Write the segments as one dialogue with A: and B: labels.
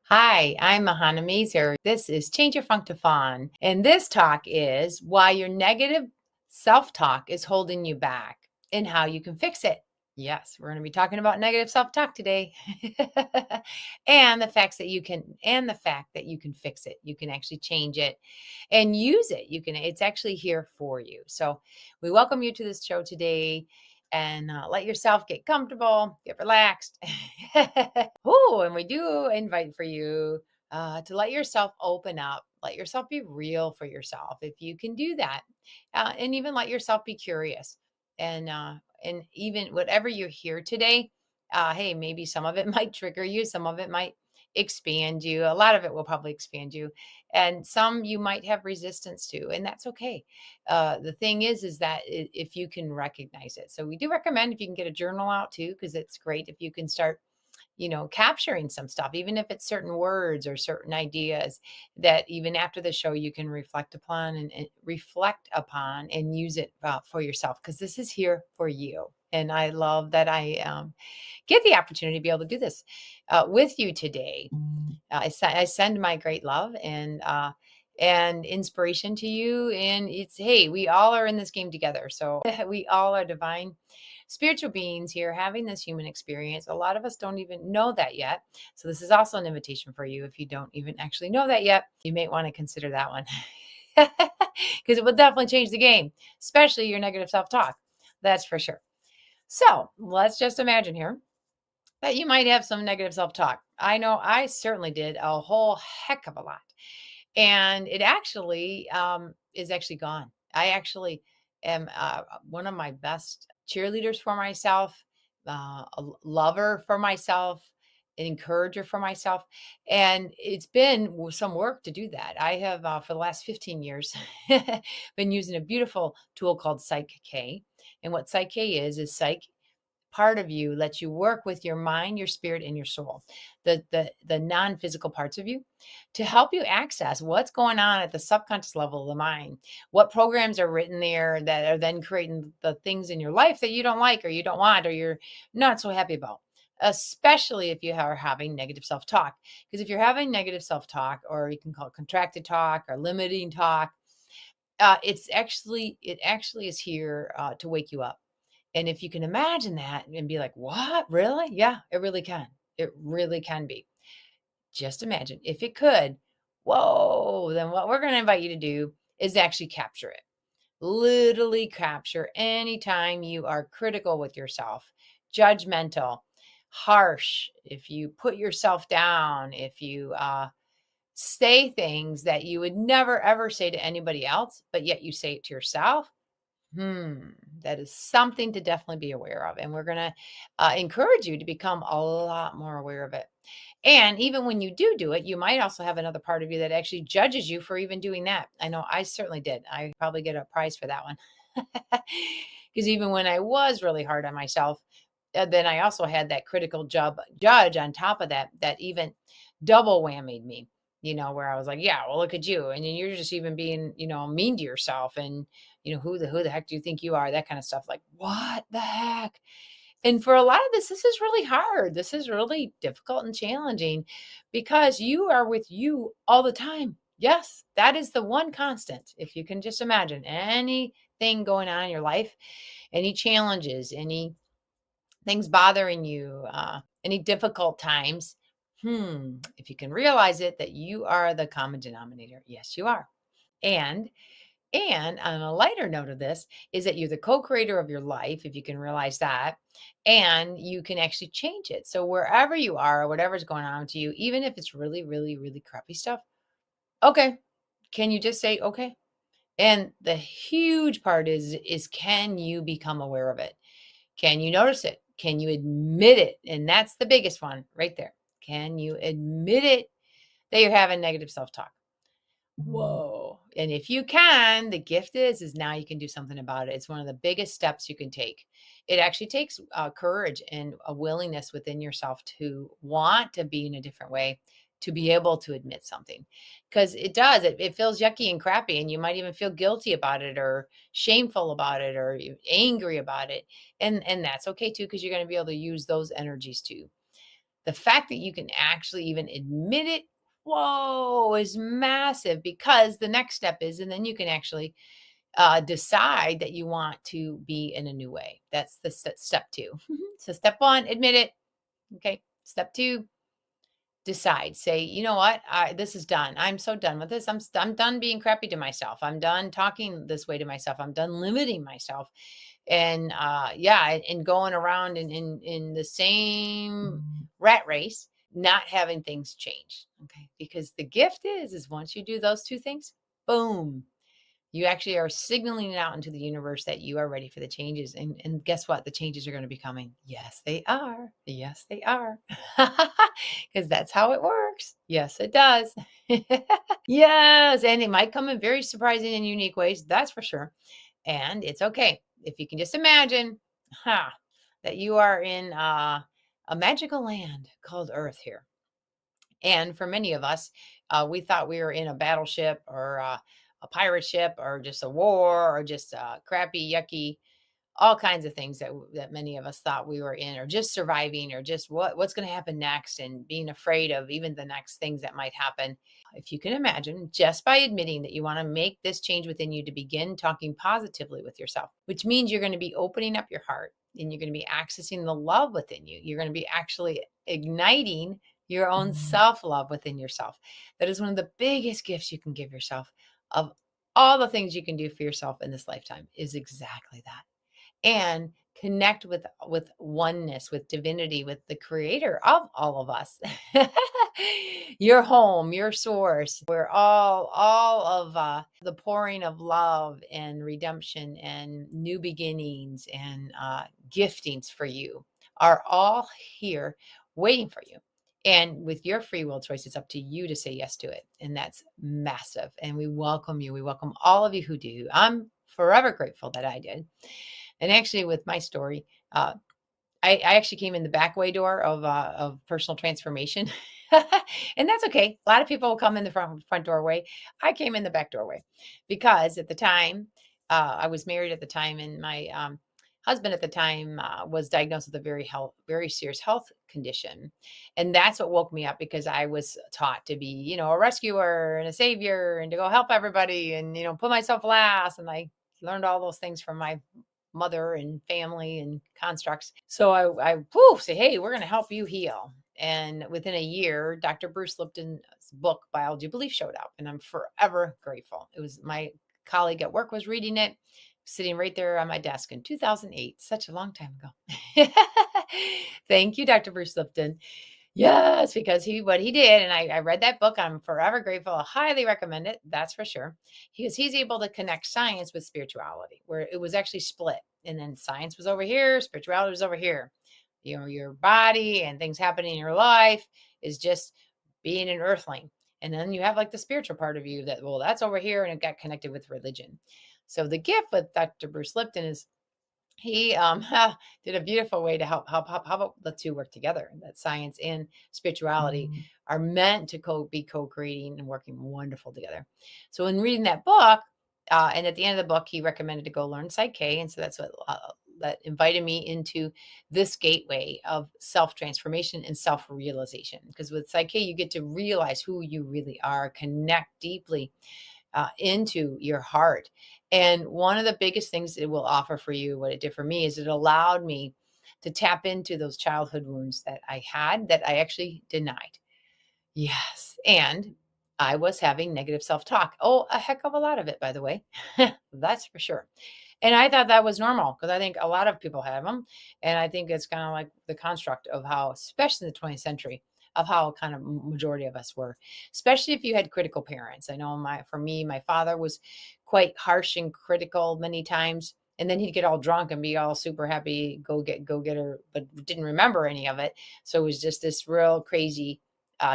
A: Hi, I'm Mary Mazur. This is Change Your Funk to Fun. And this talk is why your negative self talk is holding you back and how you can fix it. Yes, we're going to be talking about negative self talk today. And the fact that you can fix it. You can actually change it and use it. It's actually here for you. So we welcome you to this show today and let yourself get comfortable, get relaxed. Oh, and we do invite for you to let yourself open up, let yourself be real for yourself if you can do that, and even let yourself be curious. And even whatever you hear today, hey, maybe some of it might trigger you, some of it might expand you. A lot of it will probably expand you, and some you might have resistance to, and that's okay. The thing is that if you can recognize it. So we do recommend if you can get a journal out too, because it's great if you can start capturing some stuff, even if it's certain words or certain ideas that even after the show you can reflect upon and use it for yourself, because this is here for you. And I love that I get the opportunity to be able to do this with you today. I send my great love and inspiration to you. And it's, hey, we all are in this game together. So we all are divine spiritual beings here having this human experience. A lot of us don't even know that yet. So this is also an invitation for you. If you don't even actually know that yet, you may want to consider that one. Because it will definitely change the game, especially your negative self-talk. That's for sure. So let's just imagine here that you might have some negative self-talk. I know I certainly did a whole heck of a lot. And it actually is actually gone. I actually am one of my best cheerleaders for myself, lover for myself, an encourager for myself. And it's been some work to do that. I have, for the last 15 years, been using a beautiful tool called Psych K. And what Psych K is Psych part of you lets you work with your mind, your spirit, and your soul, the non-physical parts of you, to help you access what's going on at the subconscious level of the mind. What programs are written there that are then creating the things in your life that you don't like or you don't want or you're not so happy about. Especially if you are having negative self-talk. Because if you're having negative self-talk, or you can call it contracted talk or limiting talk, it actually is here to wake you up. And if you can imagine that and be like, "What? Really?" Yeah, it really can. It really can be. Just imagine if it could. Whoa, then what we're going to invite you to do is actually capture it. Literally capture anytime you are critical with yourself, judgmental, harsh, if you put yourself down, if you say things that you would never ever say to anybody else, but yet you say it to yourself. Hmm, that is something to definitely be aware of. And we're going to encourage you to become a lot more aware of it. And even when you do it, you might also have another part of you that actually judges you for even doing that. I know I certainly did. I probably get a prize for that one. Because even when I was really hard on myself, then I also had that critical judge on top of that, that even double whammied me, where I was like, yeah, well, look at you. And then you're just even being, mean to yourself. And, who the heck do you think you are? That kind of stuff. Like, what the heck? And for a lot of this is really hard. This is really difficult and challenging because you are with you all the time. Yes, that is the one constant. If you can just imagine anything going on in your life, any challenges, any things bothering you, any difficult times, if you can realize it, that you are the common denominator. Yes, you are. And and on a lighter note of this is that you're the co-creator of your life, if you can realize that, and you can actually change it. So wherever you are, whatever's going on to you, even if it's really, really, really crappy stuff, okay. Can you just say okay? And the huge part is can you become aware of it? Can you notice it? Can you admit it? And that's the biggest one right there. Can you admit it that you're having negative self-talk? Whoa. And if you can, the gift is now you can do something about it. It's one of the biggest steps you can take. It actually takes courage and a willingness within yourself to want to be in a different way, to be able to admit something. Because it feels yucky and crappy, and you might even feel guilty about it or shameful about it or angry about it. And that's okay too, because you're going to be able to use those energies too. The fact that you can actually even admit it, whoa, is massive, because the next step is, and then you can actually decide that you want to be in a new way. That's the step two. So step one, admit it. Okay. Step two, decide. Say, you know what? This is done. I'm so done with this. I'm done being crappy to myself. I'm done talking this way to myself. I'm done limiting myself. And yeah, and going around in the same rat race, not having things change. Okay. Because the gift is once you do those two things, boom, you actually are signaling out into the universe that you are ready for the changes. And guess what? The changes are going to be coming. Yes, they are. Yes, they are. Because that's how it works. Yes, it does. Yes. And it might come in very surprising and unique ways. That's for sure. And it's okay. If you can just imagine that you are in a magical land called Earth here. And for many of us, we thought we were in a battleship or a pirate ship or just a war or just crappy, yucky, all kinds of things that many of us thought we were in, or just surviving, or just what's going to happen next, and being afraid of even the next things that might happen. If you can imagine, just by admitting that you want to make this change within you to begin talking positively with yourself, which means you're going to be opening up your heart and you're going to be accessing the love within you. You're going to be actually igniting your own self love within yourself. That is one of the biggest gifts you can give yourself. Of all the things you can do for yourself in this lifetime, is exactly that. And connect with oneness, with divinity, with the creator of all of us. Your home, your source, where all of the pouring of love and redemption and new beginnings and giftings for you are all here waiting for you. And with your free will choice, it's up to you to say yes to it. And that's massive. And we welcome you. We welcome all of you who do. I'm forever grateful that I did. And actually, with my story, I actually came in the back way door of personal transformation. And that's okay. A lot of people will come in the front doorway. I came in the back doorway because at the time, I was married at the time, and my husband at the time was diagnosed with a very serious health condition. And that's what woke me up, because I was taught to be, a rescuer and a savior and to go help everybody and, put myself last. And I learned all those things from my mother and family and constructs. So I say, hey, we're going to help you heal. And within a year, Dr. Bruce Lipton's book, Biology of Belief, showed up. And I'm forever grateful. It was my colleague at work was reading it, sitting right there on my desk in 2008, such a long time ago. Thank you, Dr. Bruce Lipton. Yes, because what he did, and I read that book. I'm forever grateful. I highly recommend it. That's for sure. He's able to connect science with spirituality, where it was actually split. And then science was over here, spirituality was over here. Your body and things happening in your life is just being an earthling. And then you have like the spiritual part of you that's over here, and it got connected with religion. So the gift with Dr. Bruce Lipton is he did a beautiful way to help how about the two work together, that science and spirituality are meant to be co-creating and working wonderful together. So in reading that book, and at the end of the book, he recommended to go learn Psyche. And so that's what that invited me into this gateway of self-transformation and self-realization. Because with Psyche, you get to realize who you really are, connect deeply into your heart. And one of the biggest things it will offer for you, what it did for me, is it allowed me to tap into those childhood wounds that I had that I actually denied. Yes. And I was having negative self-talk. Oh, a heck of a lot of it, by the way. That's for sure. And I thought that was normal, because I think a lot of people have them. And I think it's kind of like the construct of how, especially in the 20th century, of how kind of majority of us were, especially if you had critical parents. I know for me, my father was quite harsh and critical many times. And then he'd get all drunk and be all super happy, go get her, but didn't remember any of it. So it was just this real crazy,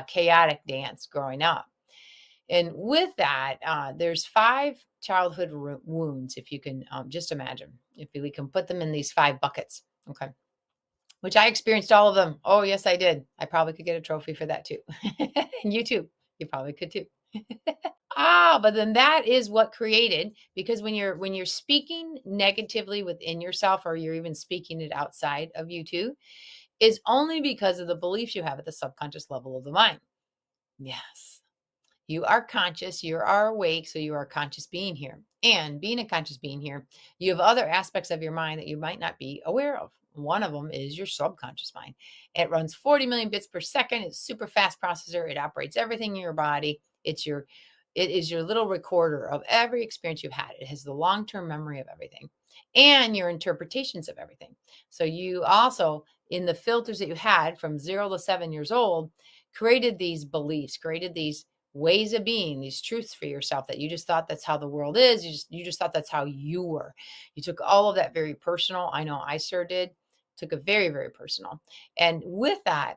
A: chaotic dance growing up. And with that, there's 5 childhood wounds, if you can just imagine, if we can put them in these 5 buckets. Okay. Which I experienced all of them. Oh, yes, I did. I probably could get a trophy for that too. And you too. You probably could too. But then that is what created, because when you're speaking negatively within yourself, or you're even speaking it outside of you too, is only because of the beliefs you have at the subconscious level of the mind. Yes. You are conscious, you are awake, so you are a conscious being here. And being a conscious being here, you have other aspects of your mind that you might not be aware of. One of them is your subconscious mind. It runs 40 million bits per second. It's super fast processor. It operates everything in your body. It is your little recorder of every experience you've had. It has the long-term memory of everything and your interpretations of everything. So you also, in the filters that you had from 0 to 7 years old, created these beliefs, created these ways of being, these truths for yourself that you just thought that's how the world is. You just thought that's how you were. You took all of that very personal. I know I sure did. Took it very, very personal. And with that,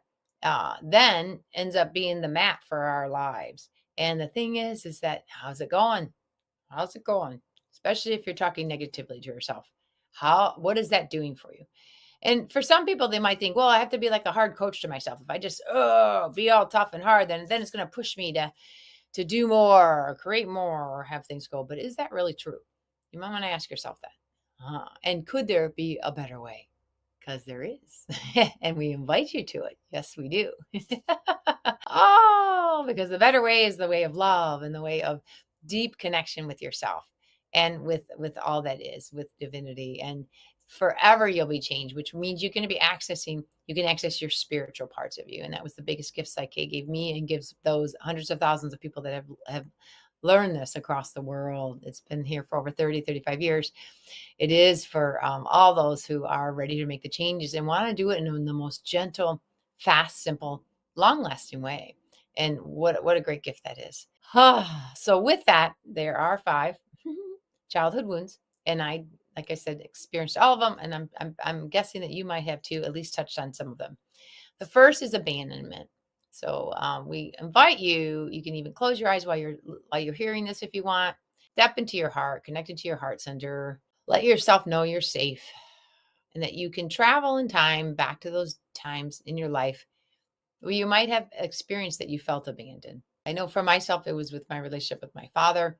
A: then ends up being the map for our lives. And the thing is that how's it going? How's it going? Especially if you're talking negatively to yourself. What is that doing for you? And for some people, they might think, well, I have to be like a hard coach to myself. If I just be all tough and hard, then it's going to push me to do more or create more or have things go. But is that really true? You might want to ask yourself that. And could there be a better way? Because there is. And we invite you to it. Yes, we do. Oh, because the better way is the way of love and the way of deep connection with yourself and with all that is, with divinity. And forever you'll be changed, which means you can access your spiritual parts of you. And that was the biggest gift Psyche gave me and gives those hundreds of thousands of people that have learned this across the world. It's been here for over 35 years. It is for all those who are ready to make the changes and want to do it in the most gentle, fast, simple, long-lasting way. And what a great gift that is. So with that, there are 5 childhood wounds, and I, like I said, experienced all of them, and I'm guessing that you might have too, at least touched on some of them. The first is abandonment. So we invite you. You can even close your eyes while you're hearing this if you want. Step into your heart, connect into your heart center. Let yourself know you're safe and that you can travel in time back to those times in your life where you might have experienced that you felt abandoned. I know for myself, it was with my relationship with my father.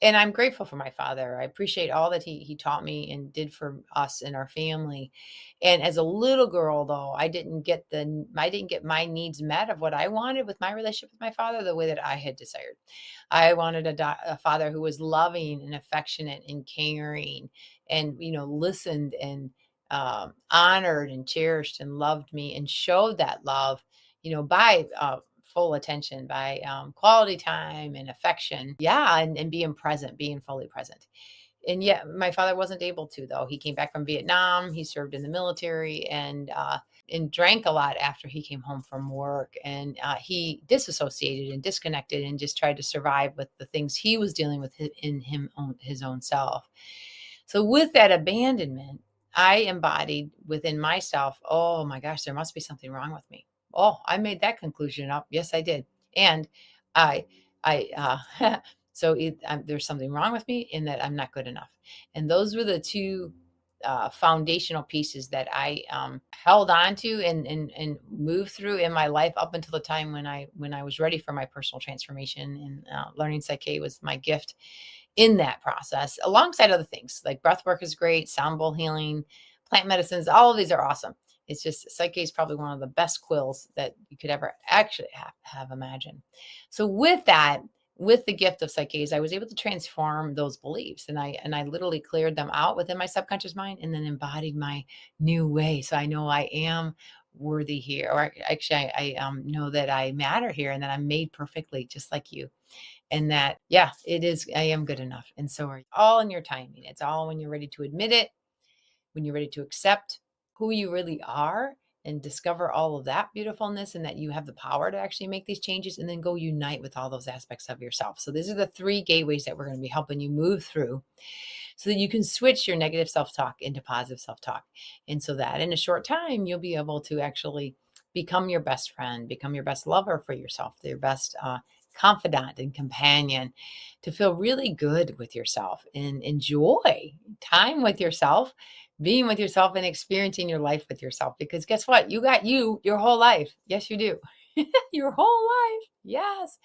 A: And I'm grateful for my father. I appreciate all that he taught me and did for us and our family. And as a little girl, though, I didn't get my needs met of what I wanted with my relationship with my father the way that I had desired. I wanted a father who was loving and affectionate and caring, and listened and honored and cherished and loved me and showed that love, by full attention, by quality time and affection. Yeah, and being present, being fully present. And yet my father wasn't able to, though. He came back from Vietnam. He served in the military and drank a lot after he came home from work. And he disassociated and disconnected and just tried to survive with the things he was dealing with his own self. So with that abandonment, I embodied within myself, oh my gosh, there must be something wrong with me. Oh, I made that conclusion up. Yes, I did. And I, there's something wrong with me in that I'm not good enough. And those were the two foundational pieces that I held on to and moved through in my life up until the time when I was ready for my personal transformation. And learning Psyche was my gift in that process, alongside other things like breath work is great, sound bowl healing, plant medicines. All of these are awesome. It's just Psyche is probably one of the best quills that you could ever actually have imagined. So with that, with the gift of Psyche, I was able to transform those beliefs, and I literally cleared them out within my subconscious mind, and then embodied my new way. So I know I am worthy here, or actually, I know that I matter here, and that I'm made perfectly, just like you. And that, yeah, I am good enough. And so are you. All in your timing. It's all when you're ready to admit it, when you're ready to accept who you really are and discover all of that beautifulness and that you have the power to actually make these changes, and then go unite with all those aspects of yourself. So these are the 3 gateways that we're going to be helping you move through so that you can switch your negative self-talk into positive self-talk. And so that in a short time, you'll be able to actually become your best friend, become your best lover for yourself, your best confidant and companion, to feel really good with yourself and enjoy time with yourself, being with yourself and experiencing your life with yourself. Because guess what? You got your whole life. Yes, you do. Your whole life. Yes.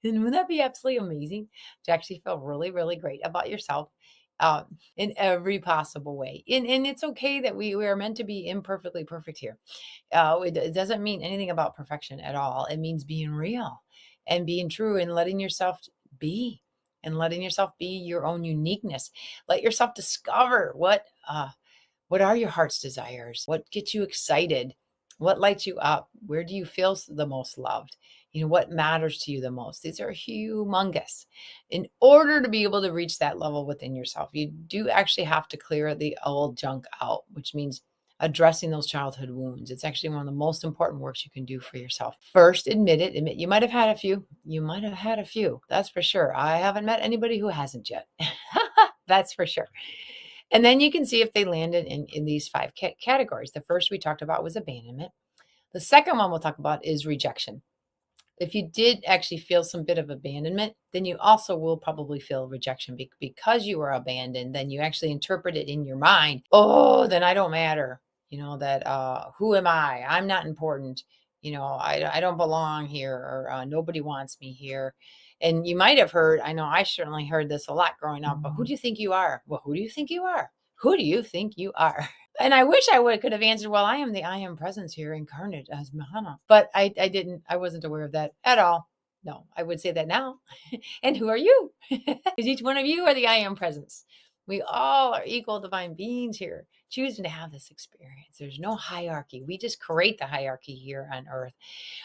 A: And wouldn't that be absolutely amazing to actually feel really, really great about yourself in every possible way. And it's okay that we are meant to be imperfectly perfect here. It doesn't mean anything about perfection at all. It means being real and being true and letting yourself be and letting yourself be your own uniqueness. Let yourself discover what are your heart's desires? What gets you excited? What lights you up? Where do you feel the most loved? What matters to you the most? These are humongous. In order to be able to reach that level within yourself, you do actually have to clear the old junk out, which means addressing those childhood wounds. It's actually one of the most important works you can do for yourself. First, admit it. Admit you might have had a few. You might have had a few. That's for sure. I haven't met anybody who hasn't yet. That's for sure. And then you can see if they landed in these five categories. The first we talked about was abandonment. The second one we'll talk about is rejection. If you did actually feel some bit of abandonment, then you also will probably feel rejection because you were abandoned. Then you actually interpret it in your mind. Oh, then I don't matter. That who am I? I'm not important. I don't belong here, or nobody wants me here. And you might have heard, I know I certainly heard this a lot growing up, but who do you think you are? Well, who do you think you are? Who do you think you are? And I wish I could have answered, well, I am the I am presence here incarnate as Mahana. But I didn't, I wasn't aware of that at all. No, I would say that now. And who are you? Because each one of you are the I am presence. We all are equal divine beings here, choosing to have this experience. There's no hierarchy. We just create the hierarchy here on earth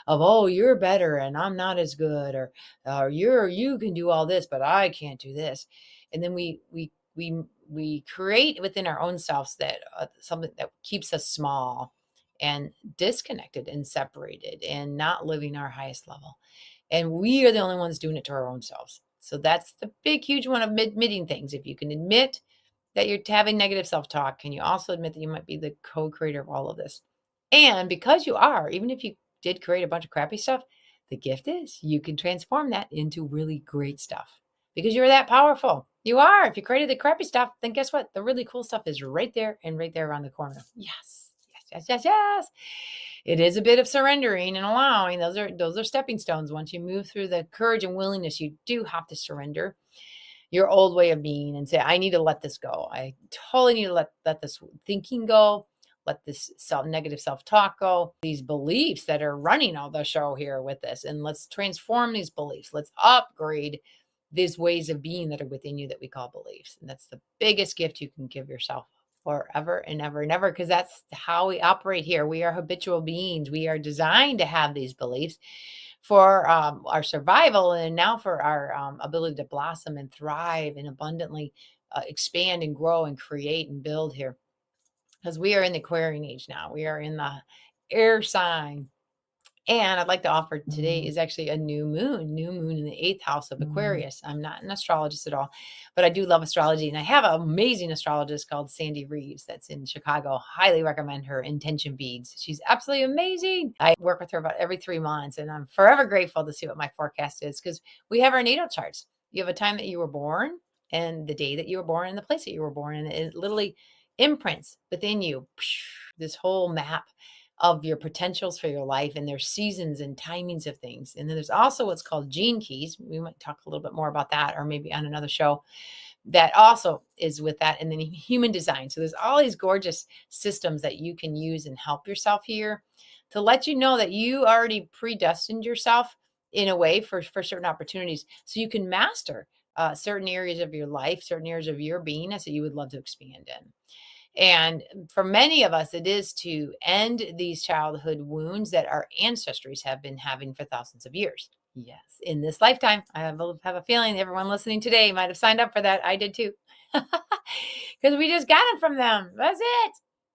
A: of, oh, you're better and I'm not as good, or you can do all this, but I can't do this. And then we create within our own selves that something that keeps us small and disconnected and separated and not living our highest level. And we are the only ones doing it to our own selves. So that's the big, huge one of admitting things. If you can admit that you're having negative self-talk, can you also admit that you might be the co-creator of all of this? And because you are, even if you did create a bunch of crappy stuff, the gift is you can transform that into really great stuff because you're that powerful. You are. If you created the crappy stuff, then guess what? The really cool stuff is right there and right there around the corner. Yes. Yes, yes, yes, yes. It is a bit of surrendering and allowing. Those are stepping stones. Once you move through the courage and willingness, you do have to surrender your old way of being and say, I need to let this go. I totally need to let this thinking go, let this negative self-talk go, these beliefs that are running all the show here with this. And let's transform these beliefs. Let's upgrade these ways of being that are within you that we call beliefs. And that's the biggest gift you can give yourself forever and ever and ever, because that's how we operate here. We are habitual beings. We are designed to have these beliefs for our survival and now for our ability to blossom and thrive and abundantly expand and grow and create and build here. Because we are in the Aquarian age now. We are in the air sign. And I'd like to offer today is actually a new moon in the 8th house of Aquarius. I'm not an astrologist at all, but I do love astrology. And I have an amazing astrologist called Sandy Reeves that's in Chicago. Highly recommend her Intention Beads. She's absolutely amazing. I work with her about every 3 months, and I'm forever grateful to see what my forecast is because we have our natal charts. You have a time that you were born and the day that you were born and the place that you were born. And it literally imprints within you this whole map of your potentials for your life, and there's seasons and timings of things. And then there's also what's called gene keys. We might talk a little bit more about that, or maybe on another show that also is with that. And then human design. So there's all these gorgeous systems that you can use and help yourself here to let you know that you already predestined yourself in a way for certain opportunities so you can master certain areas of your life, certain areas of your beingness that you would love to expand in. And for many of us, it is to end these childhood wounds that our ancestors have been having for thousands of years. Yes, in this lifetime. I have a feeling everyone listening today might have signed up for that. I did too. Because we just got them from them. That's it.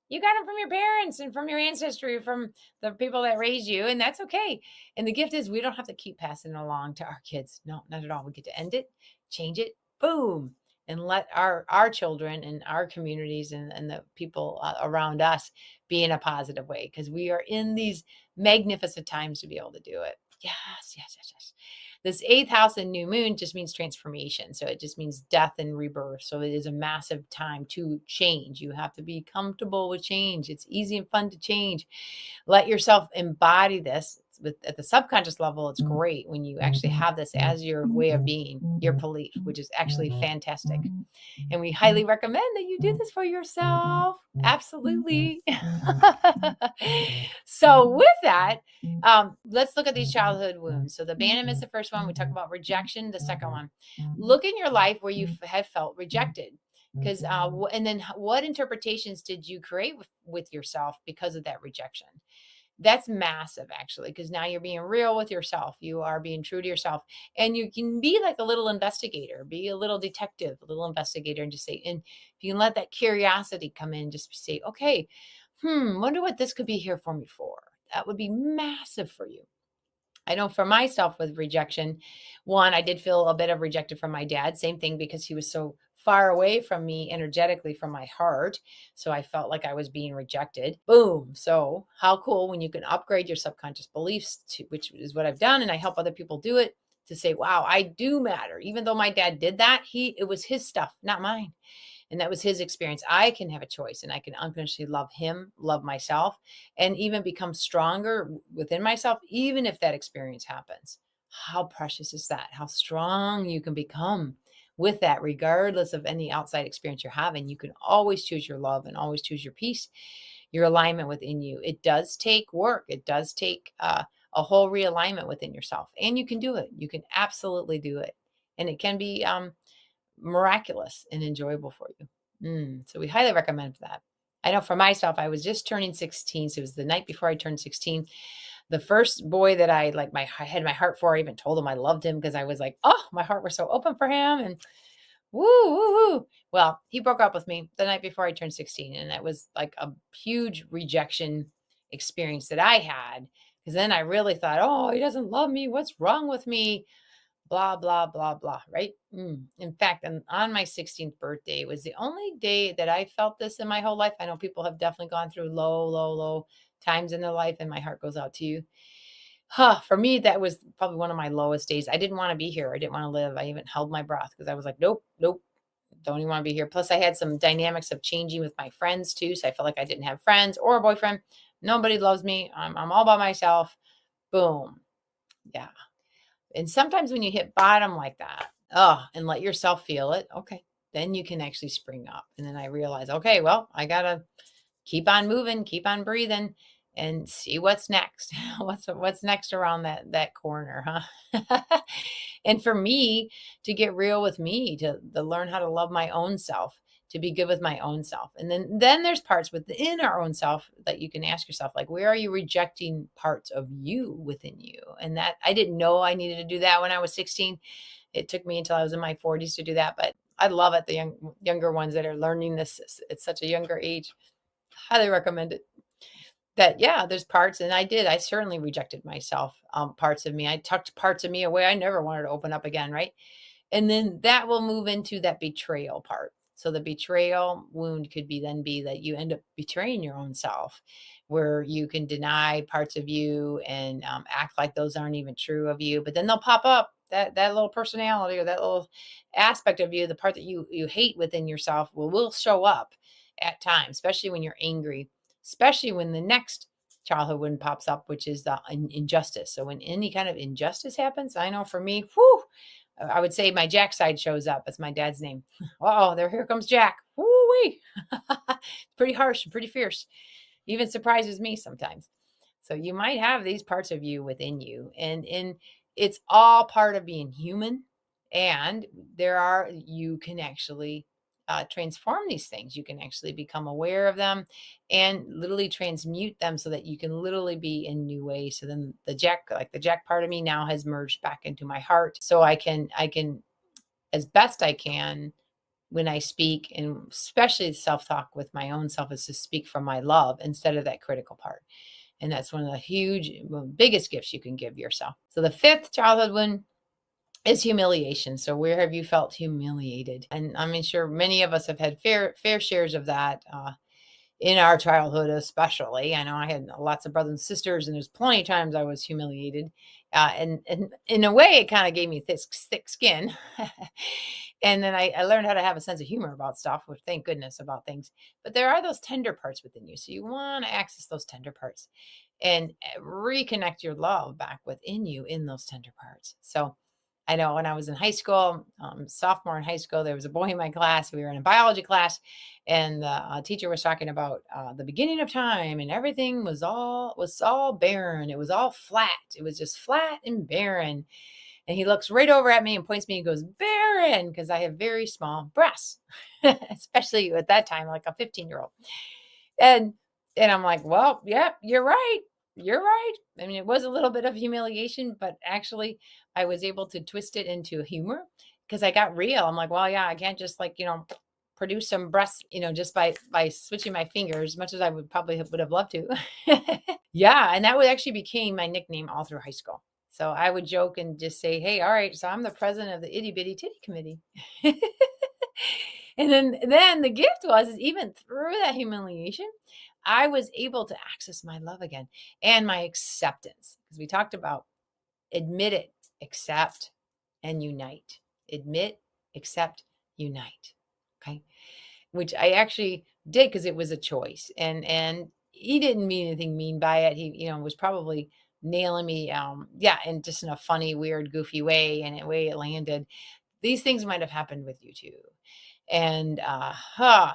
A: You got them from your parents and from your ancestry, from the people that raised you, and that's okay. And the gift is we don't have to keep passing it along to our kids. No, not at all. We get to end it, change it, boom, and let our children and our communities and the people around us be in a positive way, because we are in these magnificent times to be able to do it. Yes, yes, yes, yes. This 8th house and new moon just means transformation. So it just means death and rebirth. So it is a massive time to change. You have to be comfortable with change. It's easy and fun to change. Let yourself embody this. with at the subconscious level, it's great when you actually have this as your way of being, your belief, which is actually fantastic. And we highly recommend that you do this for yourself. Absolutely. So with that, let's look at these childhood wounds. So the abandonment is the first one. We talk about rejection, the second one. Look in your life where you have felt rejected. Because and then what interpretations did you create with yourself because of that rejection? That's massive, actually, because now you're being real with yourself. You are being true to yourself. And you can be like a little investigator, be a little detective, a little investigator, and just say, and if you can let that curiosity come in, just say, okay, wonder what this could be here for me for. That would be massive for you. I know for myself with rejection, one, I did feel a bit of rejected from my dad. Same thing because he was so far away from me energetically from my heart. So I felt like I was being rejected. Boom. So how cool when you can upgrade your subconscious beliefs to, which is what I've done. And I help other people do it, to say, wow, I do matter. Even though my dad did that, it was his stuff, not mine. And that was his experience. I can have a choice, and I can unconditionally love him, love myself, and even become stronger within myself, even if that experience happens. How precious is that? How strong you can become with that, regardless of any outside experience you're having. You can always choose your love and always choose your peace, your alignment within you. It does take work. It does take a whole realignment within yourself, and you can do it. You can absolutely do it. And it can be miraculous and enjoyable for you. So we highly recommend that. I know for myself, I was just turning 16. So it was the night before I turned 16. The first boy that I had my heart for, I even told him I loved him because I was like, oh, my heart was so open for him. And woo, woo, woo. Well, he broke up with me the night before I turned 16. And that was like a huge rejection experience that I had. Because then I really thought, oh, he doesn't love me. What's wrong with me? Blah, blah, blah, blah, right? In fact, on my 16th birthday was the only day that I felt this in my whole life. I know people have definitely gone through low, low, low times in their life, and my heart goes out to you. For me, that was probably one of my lowest days. I didn't want to be here. I didn't want to live. I even held my breath because I was like, nope, nope, don't even want to be here. Plus, I had some dynamics of changing with my friends too. So I felt like I didn't have friends or a boyfriend. Nobody loves me. I'm all by myself. Boom. Yeah. And sometimes when you hit bottom like that, and let yourself feel it, okay, then you can actually spring up. And then I realize, okay, well, I gotta keep on moving, keep on breathing, and see what's next. what's next around that corner, huh? And for me to get real with me, to learn how to love my own self, to be good with my own self. And then there's parts within our own self that you can ask yourself, like, where are you rejecting parts of you within you? And that I didn't know I needed to do that when I was 16. It took me until I was in my 40s to do that, but I love it. The younger ones that are learning this at such a younger age, highly recommend it. That, yeah, there's parts, and I certainly rejected myself, parts of me. I tucked parts of me away. I never wanted to open up again, right? And then that will move into that betrayal part. So the betrayal wound could be that you end up betraying your own self, where you can deny parts of you and act like those aren't even true of you. But then they'll pop up, that little personality or that little aspect of you, the part that you hate within yourself will show up at times, especially when you're angry, especially when the next childhood wound pops up, which is the injustice. So when any kind of injustice happens, I know for me, whew, I would say my Jack side shows up. That's my dad's name. Oh, here comes Jack. Woo-wee. Pretty harsh and pretty fierce. Even surprises me sometimes. So you might have these parts of you within you, and it's all part of being human. And you can actually transform these things. You can actually become aware of them and literally transmute them so that you can literally be in new ways. So then the Jack part of me now has merged back into my heart. So I can as best I can when I speak, and especially self-talk with my own self, is to speak from my love instead of that critical part. And that's one of the biggest gifts you can give yourself. So the fifth childhood one is humiliation. So where have you felt humiliated? And I mean, sure, many of us have had fair shares of that in our childhood, especially. I know I had lots of brothers and sisters, and there's plenty of times I was humiliated. And in a way, it kind of gave me thick skin. And then I learned how to have a sense of humor about stuff, which thank goodness about things. But there are those tender parts within you. So you want to access those tender parts. and reconnect your love back within you in those tender parts. So I know when I was in high school, sophomore in high school, there was a boy in my class. We were in a biology class, and the teacher was talking about the beginning of time, and everything was all barren. It was all flat. It was just flat and barren. And he looks right over at me and points me and goes, "Barren," because I have very small breasts, especially at that time, like a 15-year-old. And I'm like, "Well, yeah, you're right. You're right." I mean, it was a little bit of humiliation, but actually I was able to twist it into humor because I got real. I'm like, "Well, yeah, I can't just like, produce some breasts, just by switching my fingers, as much as I would have loved to." Yeah, and that would actually became my nickname all through high school. So I would joke and just say, "Hey, all right, so I'm the president of the itty bitty titty committee." And then the gift was is even through that humiliation, I was able to access my love again and my acceptance, because we talked about admit it, accept, and unite. Admit, accept, unite. Okay. Which I actually did because it was a choice. And he didn't mean anything mean by it. He, was probably nailing me, yeah, and just in a funny, weird, goofy way, and the way it landed. These things might have happened with you too. And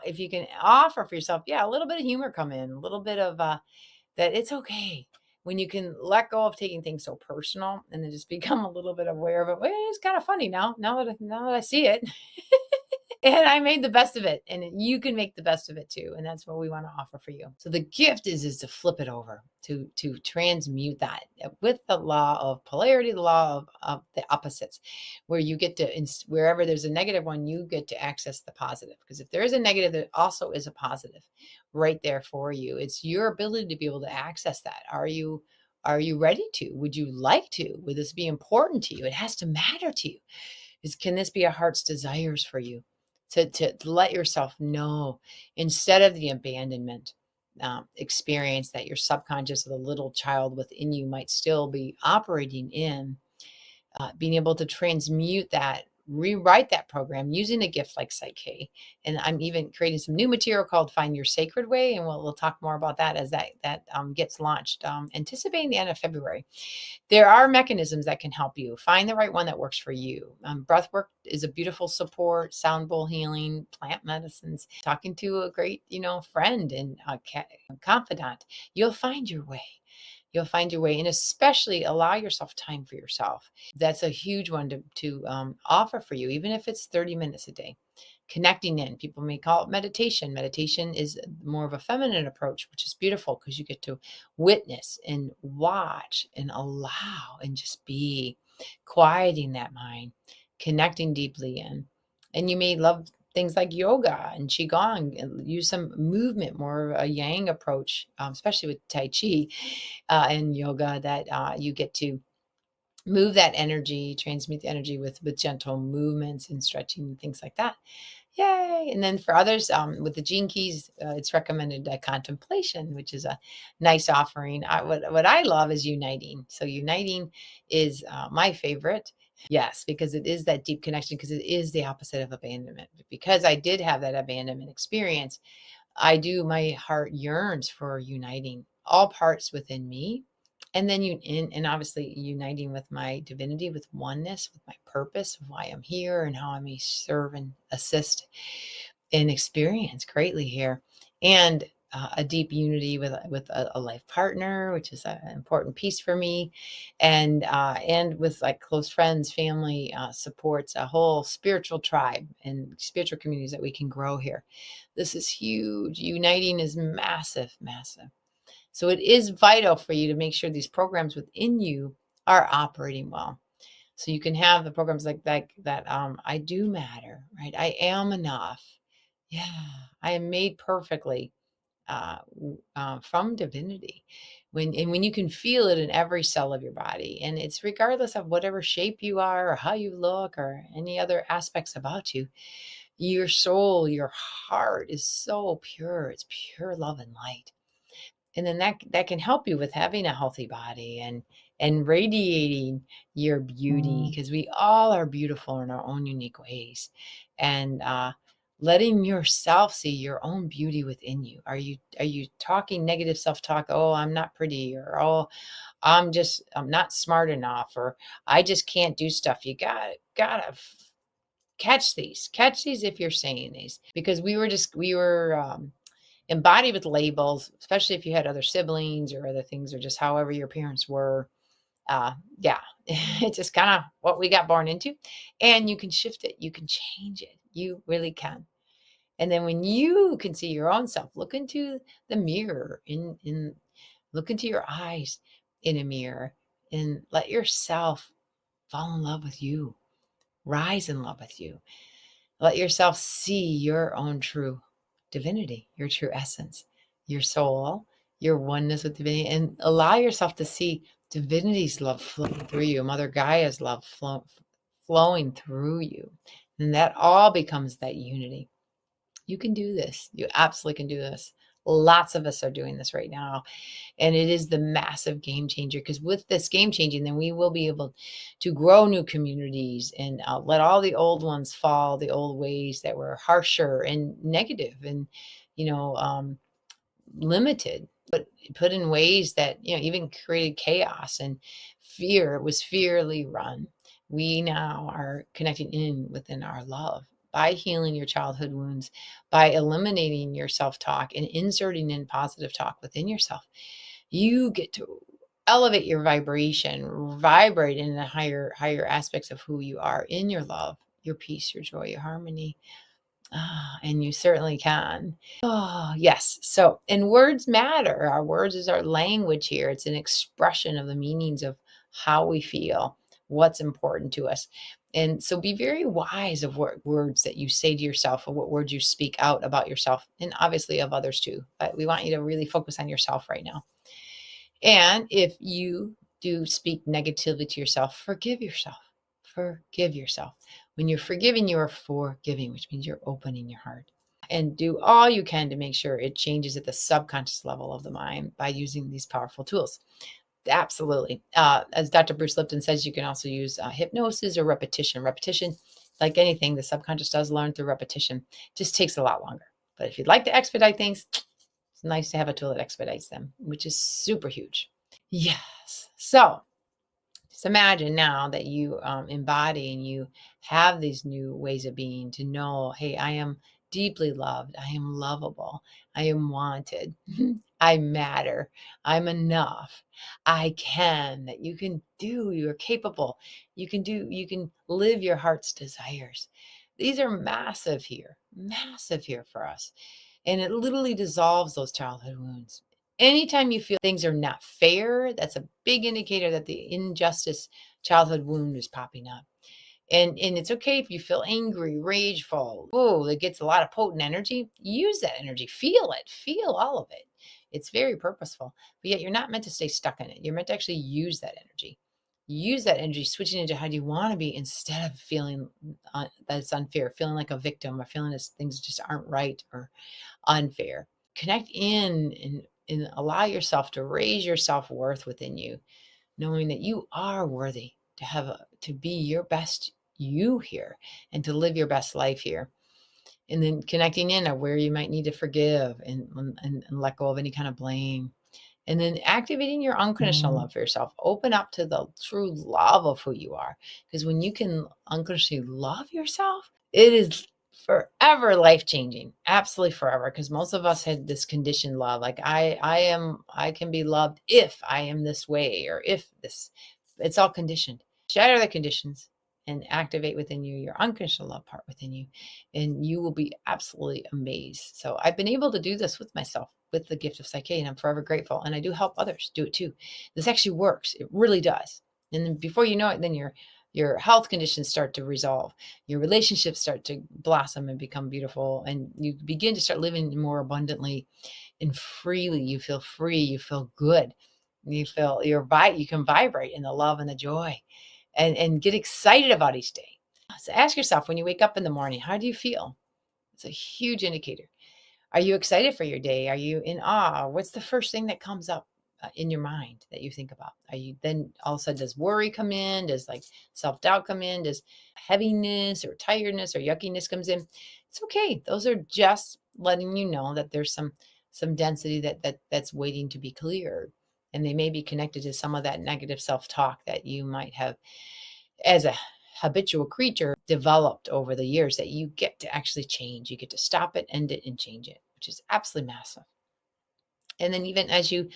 A: if you can offer for yourself, yeah, a little bit of humor come in, a little bit of that it's okay when you can let go of taking things so personal and then just become a little bit aware of it. Well, it's kind of funny now that I see it. And I made the best of it, and you can make the best of it too, and that's what we want to offer for you. So the gift is to flip it over, to transmute that with the law of polarity, the law of the opposites, where you get to wherever there's a negative one, you get to access the positive. Because if there is a negative, there also is a positive right there for you. It's your ability to be able to access that. Are you ready to? Would you like to? Would this be important to you? It has to matter to you. Can this be a heart's desires for you? To let yourself know, instead of the abandonment experience that your subconscious or the little child within you might still be operating in, being able to transmute that, rewrite that program using a gift like Psyche. And I'm even creating some new material called Find Your Sacred Way, and we'll talk more about that as that gets launched, anticipating the end of February. There are mechanisms that can help you find the right one that works for you. Breath work is a beautiful support, sound bowl healing, plant medicines, talking to a great, friend and confidant. You'll find your way. You'll find your way, and especially allow yourself time for yourself. That's a huge one to offer for you, even if it's 30 minutes a day. Connecting in, people may call it meditation. Meditation is more of a feminine approach, which is beautiful because you get to witness and watch and allow and just be, quieting that mind, connecting deeply in. And you may love things like yoga and qigong, and use some movement, more of a yang approach, especially with tai chi and yoga, that you get to move that energy, transmute the energy with gentle movements and stretching and things like that. Yay! And then for others, with the Gene Keys, it's recommended contemplation, which is a nice offering. What I love is uniting. So uniting is my favorite. Yes, because it is that deep connection, because it is the opposite of abandonment. But because I did have that abandonment experience, my heart yearns for uniting all parts within me. And then and obviously uniting with my divinity, with oneness, with my purpose of why I'm here and how I may serve and assist and experience greatly here. And a deep unity with a life partner, which is an important piece for me, and with like close friends, family, supports, a whole spiritual tribe and spiritual communities that we can grow here. This is huge. Uniting is massive, massive. So it is vital for you to make sure these programs within you are operating well. So you can have the programs like that. I do matter, right? I am enough. Yeah, I am made perfectly from divinity. When you can feel it in every cell of your body, and it's regardless of whatever shape you are or how you look or any other aspects about you, your soul, your heart is so pure. It's pure love and light. And then that can help you with having a healthy body and radiating your beauty, because we all are beautiful in our own unique ways. And letting yourself see your own beauty within you. Are you talking negative self-talk? Oh, I'm not pretty, or oh, I'm not smart enough, or I just can't do stuff. You gotta catch these if you're saying these, because we were embodied with labels, especially if you had other siblings or other things, or just however your parents were. Yeah, it's just kind of what we got born into, and you can shift it, you can change it, you really can. And then when you can see your own self, look into the mirror, in look into your eyes in a mirror, and let yourself fall in love with you, rise in love with you. Let yourself see your own true divinity, your true essence, your soul, your oneness with divinity, and allow yourself to see divinity's love flowing through you, Mother Gaia's love flowing through you. And that all becomes that unity. You can do this. You absolutely can do this. Lots of us are doing this right now. And it is the massive game changer, because with this game changing, then we will be able to grow new communities and let all the old ones fall, the old ways that were harsher and negative and, you know, limited, but put in ways that, even created chaos and fear. It was fearly run. We now are connecting in within our love by healing your childhood wounds, by eliminating your self-talk and inserting in positive talk within yourself. You get to elevate your vibration, vibrate in the higher aspects of who you are, in your love, your peace, your joy, your harmony. And you certainly can. Oh, yes. So, and words matter. Our words is our language here. It's an expression of the meanings of how we feel, what's important to us. And so be very wise of what words that you say to yourself, or what words you speak out about yourself, and obviously of others too. But we want you to really focus on yourself right now. And if you do speak negatively to yourself, forgive yourself. Forgive yourself. When you're forgiving, you are forgiving, which means you're opening your heart. And do all you can to make sure it changes at the subconscious level of the mind by using these powerful tools. Absolutely. As Dr. Bruce Lipton says, you can also use hypnosis or repetition. Repetition, like anything, the subconscious does learn through repetition. Just takes a lot longer. But if you'd like to expedite things, it's nice to have a tool that expedites them, which is super huge. Yes. So just imagine now that you embody and you have these new ways of being, to know, hey, I am deeply loved. I am lovable. I am wanted. I matter. I'm enough. I can, that you can do, you're capable. You can live your heart's desires. These are massive here for us. And it literally dissolves those childhood wounds. Anytime you feel things are not fair, that's a big indicator that the injustice childhood wound is popping up. And it's okay if you feel angry, rageful. Whoa, that gets a lot of potent energy. Use that energy. Feel it. Feel all of it. It's very purposeful. But yet you're not meant to stay stuck in it. You're meant to actually use that energy. Use that energy, switching into how do you want to be, instead of feeling that it's unfair, feeling like a victim, or feeling as things just aren't right or unfair. Connect in, and allow yourself to raise your self-worth within you, knowing that you are worthy to to be your best you here, and to live your best life here. And then connecting in at where you might need to forgive, and let go of any kind of blame. And then activating your unconditional love for yourself. Open up to the true love of who you are. Because when you can unconditionally love yourself, it is forever life changing. Absolutely forever. Because most of us had this conditioned love. Like I can be loved if I am this way, or if this, it's all conditioned. Shatter the conditions and activate within you your unconditional love part within you, and you will be absolutely amazed. So I've been able to do this with myself, with the gift of Psyche, and I'm forever grateful. And I do help others do it too. This actually works. It really does. And then before you know it, then your health conditions start to resolve. Your relationships start to blossom and become beautiful, and you begin to start living more abundantly and freely. You feel free. You feel good. You feel you can vibrate in the love and the joy, and get excited about each day. So ask yourself, when you wake up in the morning, how do you feel? It's a huge indicator. Are you excited for your day? Are you in awe? What's the first thing that comes up? in your mind that you think about? Are you then all of a sudden, does worry come in? Does like self-doubt come in? Does heaviness or tiredness or yuckiness comes in? It's okay. Those are just letting you know that there's some density that's waiting to be cleared. And they may be connected to some of that negative self-talk that you might have as a habitual creature developed over the years that you get to actually change. You get to stop it, end it, and change it, which is absolutely massive. And then even as you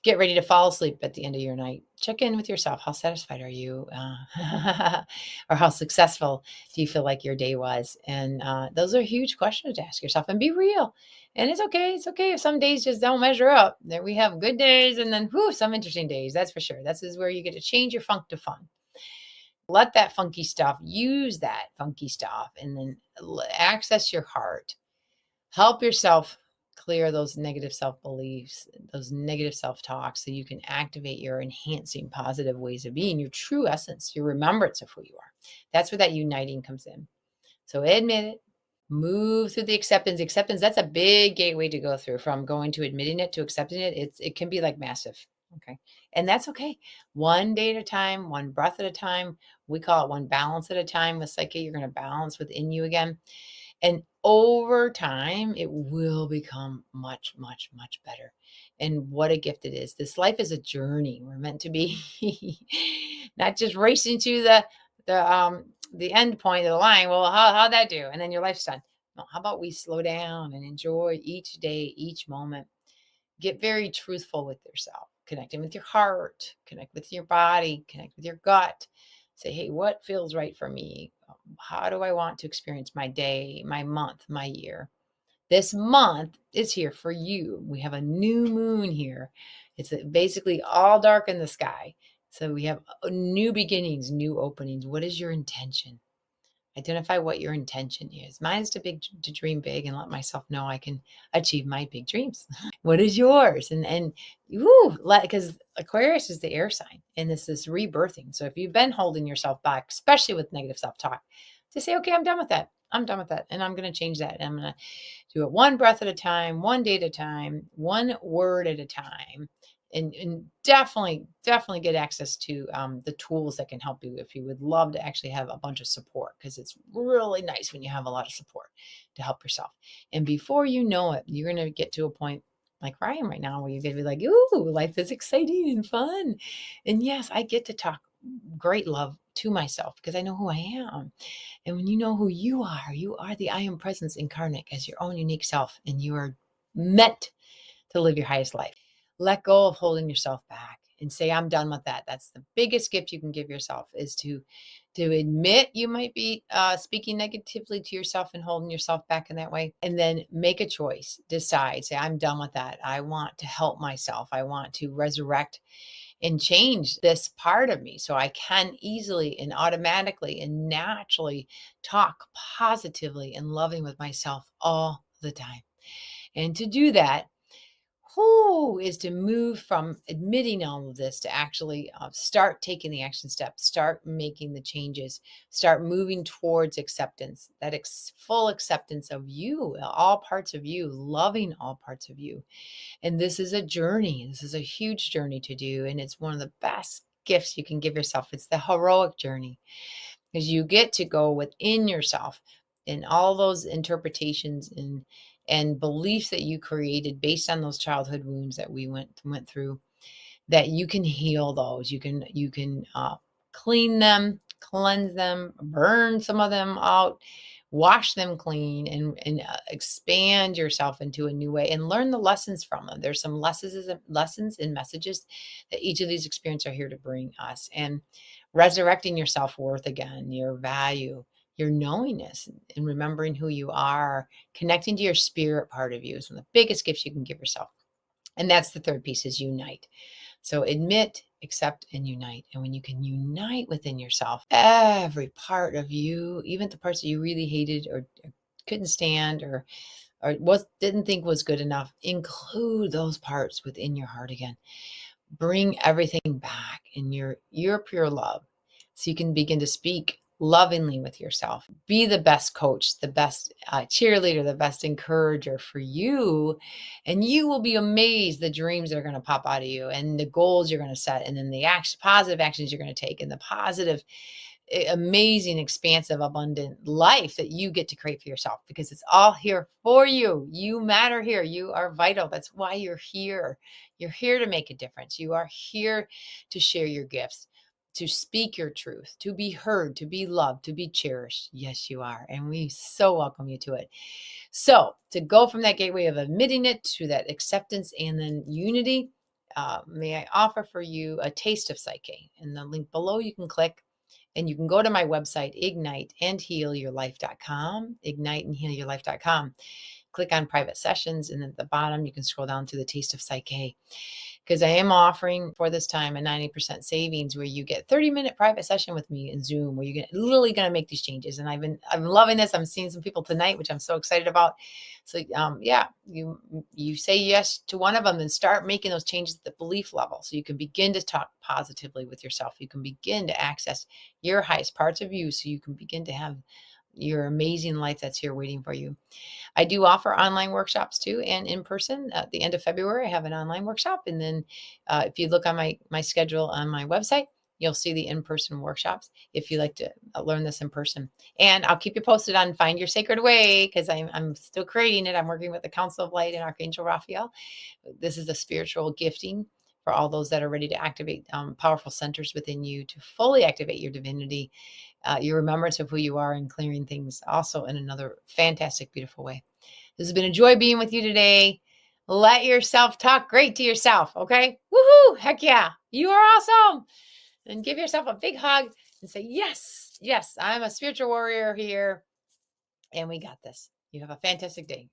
A: get ready to fall asleep at the end of your night, check in with yourself. How satisfied are you? Or how successful do you feel like your day was? And those are huge questions to ask yourself, and be real. And it's okay. It's okay if some days just don't measure up. There we have good days and then some interesting days. That's for sure. This is where you get to change your funk to fun. Let that funky stuff, use that funky stuff, and then access your heart. Help yourself clear those negative self beliefs, those negative self talks, so you can activate your enhancing positive ways of being, your true essence, your remembrance of who you are. That's where that uniting comes in. So admit it, move through the acceptance. Acceptance, that's a big gateway to go through, from going to admitting it to accepting it. It can be like massive. Okay. And that's okay. One day at a time, one breath at a time. We call it one balance at a time. With Psyche, you're going to balance within you again. And over time, it will become much, much, much better. And what a gift it is. This life is a journey. We're meant to be not just racing to the end point of the line. Well, how'd that do? And then your life's done. No, how about we slow down and enjoy each day, each moment? Get very truthful with yourself, connecting with your heart, connect with your body, connect with your gut. Say, hey, what feels right for me? How do I want to experience my day, my month, my year? This month is here for you. We have a new moon here. It's basically all dark in the sky. So we have new beginnings, new openings. What is your intention? Identify what your intention is. Mine is to dream big and let myself know I can achieve my big dreams. What is yours? And because Aquarius is the air sign, and this rebirthing. So if you've been holding yourself back, especially with negative self-talk, to say, okay, I'm done with that. I'm done with that. And I'm going to change that. And I'm going to do it one breath at a time, one day at a time, one word at a time. And definitely get access to the tools that can help you if you would love to actually have a bunch of support, because it's really nice when you have a lot of support to help yourself. And before you know it, you're going to get to a point like where I am right now, where you're going to be like, ooh, life is exciting and fun. And yes, I get to talk great love to myself because I know who I am. And when you know who you are the I am presence incarnate as your own unique self, and you are meant to live your highest life. Let go of holding yourself back and say, I'm done with that. That's the biggest gift you can give yourself, is to admit you might be speaking negatively to yourself and holding yourself back in that way. And then make a choice, decide, say, I'm done with that. I want to help myself. I want to resurrect and change this part of me so I can easily and automatically and naturally talk positively and loving with myself all the time. And to do that, is to move from admitting all of this to actually start taking the action steps, start making the changes, start moving towards acceptance, that full acceptance of you, all parts of you, loving all parts of you. And this is a journey. This is a huge journey to do. And it's one of the best gifts you can give yourself. It's the heroic journey, because you get to go within yourself and all those interpretations and beliefs that you created based on those childhood wounds that we went through, that you can heal those. You can clean them, cleanse them, burn some of them out, wash them clean, and expand yourself into a new way and learn the lessons from them. There's some lessons and messages that each of these experiences are here to bring us, and resurrecting your self-worth again, your value, your knowingness, and remembering who you are, connecting to your spirit part of you is one of the biggest gifts you can give yourself. And that's the third piece, is unite. So admit, accept, and unite. And when you can unite within yourself, every part of you, even the parts that you really hated or couldn't stand or didn't think was good enough, include those parts within your heart again. Bring everything back in your pure love, so you can begin to speak lovingly with yourself. Be the best coach, the best cheerleader, the best encourager for you. And you will be amazed the dreams that are going to pop out of you and the goals you're going to set and then the positive actions you're going to take and the positive amazing, expansive, abundant life that you get to create for yourself because it's all here for you. You matter here. You are vital. That's why you're here. You're here to make a difference. You are here to share your gifts, to speak your truth, to be heard, to be loved, to be cherished. Yes, you are. And we so welcome you to it. So to go from that gateway of admitting it to that acceptance and then unity, may I offer for you a taste of Psyche. In the link below, you can click and you can go to my website, igniteandhealyourlife.com, igniteandhealyourlife.com. Click on private sessions. And at the bottom, you can scroll down to the Taste of Psyche. Because I am offering for this time a 90% savings where you get 30-minute private session with me in Zoom where you're literally going to make these changes. And I'm loving this. I'm seeing some people tonight, which I'm so excited about. So yeah, you say yes to one of them and start making those changes at the belief level. So you can begin to talk positively with yourself. You can begin to access your highest parts of you so you can begin to have your amazing life that's here waiting for you. I do offer online workshops too, and in person. At the end of February, I have an online workshop, and then if you look on my schedule on my website, you'll see the in-person workshops if you like to learn this in person. And I'll keep you posted on Find Your Sacred Way because I'm still creating it. I'm working with the Council of Light and Archangel Raphael. This is a spiritual gifting for all those that are ready to activate powerful centers within you to fully activate your divinity, your remembrance of who you are, and clearing things also in another fantastic, beautiful way. This has been a joy being with you today. Let yourself talk great to yourself, okay? Woohoo! Heck yeah. You are awesome. And give yourself a big hug and say, yes, yes, I'm a spiritual warrior here. And we got this. You have a fantastic day.